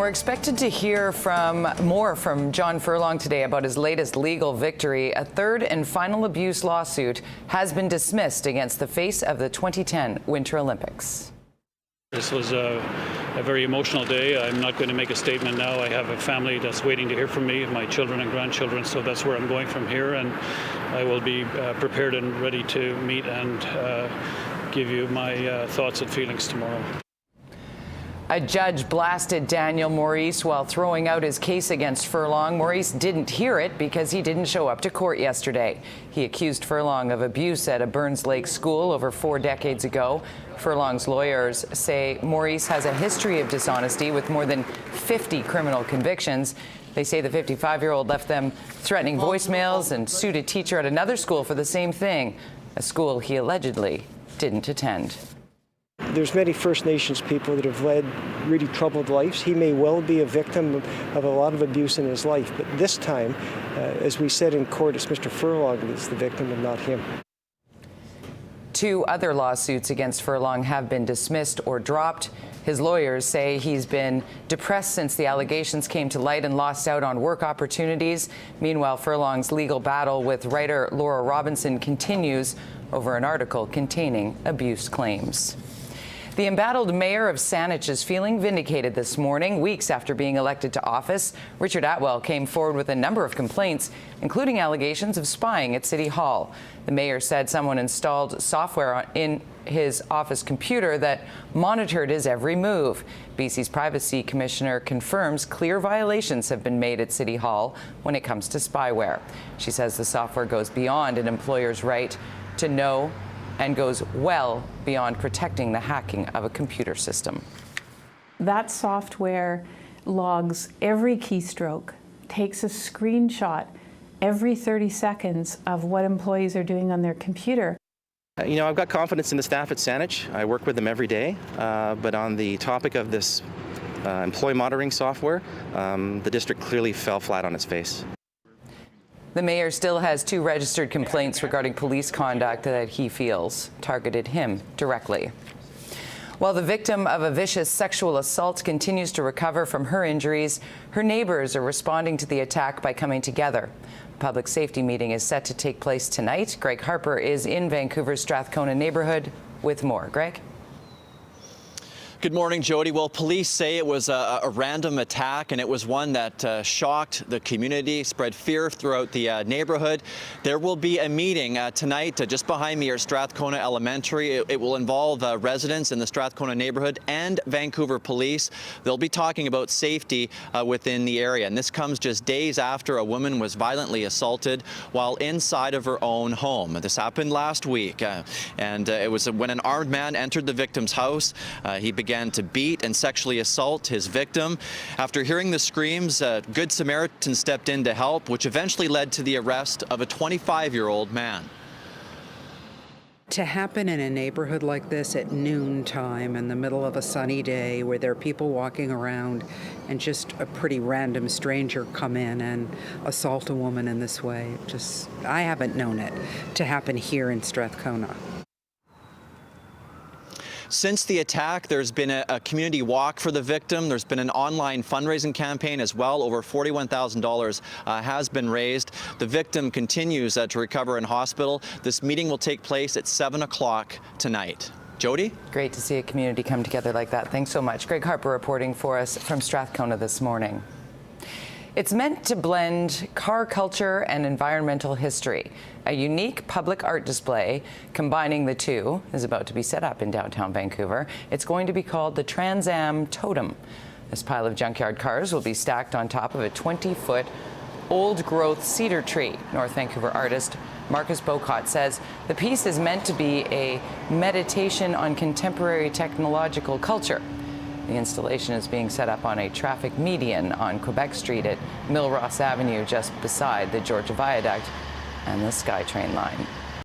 We're expected to hear more from John Furlong today about his latest legal victory. A third and final abuse lawsuit has been dismissed against the face of the 2010 Winter Olympics. This was a very emotional day. I'm not going to make a statement now. I have a family that's waiting to hear from me, my children and grandchildren, so that's where I'm going from here, and I will be prepared and ready to meet and give you my thoughts and feelings tomorrow. A judge blasted Daniel Maurice while throwing out his case against Furlong. Maurice didn't hear it because he didn't show up to court yesterday. He accused Furlong of abuse at a Burns Lake school over 4 decades ago. Furlong's lawyers say Maurice has a history of dishonesty with more than 50 criminal convictions. They say the 55-year-old left them threatening voicemails and sued a teacher at another school for the same thing, a school he allegedly didn't attend. There's many First Nations people that have led really troubled lives. He may well be a victim of a lot of abuse in his life, but this time, as we said in court, it's Mr. Furlong that's the victim and not him. 2 other lawsuits against Furlong have been dismissed or dropped. His lawyers say he's been depressed since the allegations came to light and lost out on work opportunities. Meanwhile, Furlong's legal battle with writer Laura Robinson continues over an article containing abuse claims. The embattled mayor of Saanich is feeling vindicated this morning. Weeks after being elected to office, Richard Attwell came forward with a number of complaints, including allegations of spying at City Hall. The mayor said someone installed software in his office computer that monitored his every move. BC's Privacy Commissioner confirms clear violations have been made at City Hall when it comes to spyware. She says the software goes beyond an employer's right to know and goes well beyond protecting the hacking of a computer system. That software logs every keystroke, takes a screenshot every 30 seconds of what employees are doing on their computer. You know, I've got confidence in the staff at Saanich. I work with them every day, but on the topic of this employee monitoring software, the district clearly fell flat on its face. The mayor still has 2 registered complaints regarding police conduct that he feels targeted him directly. While the victim of a vicious sexual assault continues to recover from her injuries, her neighbors are responding to the attack by coming together. A public safety meeting is set to take place tonight. Greg Harper is in Vancouver's Strathcona neighborhood with more. Greg? Good morning, Jody. Well, police say it was a random attack, and it was one that shocked the community, spread fear throughout the neighborhood. There will be a meeting tonight just behind me at Strathcona Elementary. It will involve residents in the Strathcona neighborhood and Vancouver police. They'll be talking about safety within the area, and this comes just days after a woman was violently assaulted while inside of her own home. This happened last week, and it was when an armed man entered the victim's house. He began to beat and sexually assault his victim. After hearing the screams, a Good Samaritan stepped in to help, which eventually led to the arrest of a 25-year-old man. To happen in a neighborhood like this at noontime in the middle of a sunny day where there are people walking around and just a pretty random stranger come in and assault a woman in this way, I haven't known it to happen here in Strathcona. Since the attack, there's been a community walk for the victim. There's been an online fundraising campaign as well. Over $41,000 has been raised. The victim continues to recover in hospital. This meeting will take place at 7 o'clock tonight. Jody? Great to see a community come together like that. Thanks so much. Greg Harper reporting for us from Strathcona this morning. It's meant to blend car culture and environmental history. A unique public art display combining the two is about to be set up in downtown Vancouver. It's going to be called the Trans Am Totem. This pile of junkyard cars will be stacked on top of a 20-foot old-growth cedar tree. North Vancouver artist Marcus Bocott says the piece is meant to be a meditation on contemporary technological culture. The installation is being set up on a traffic median on Quebec Street at Millross Avenue, just beside the Georgia Viaduct and the SkyTrain line.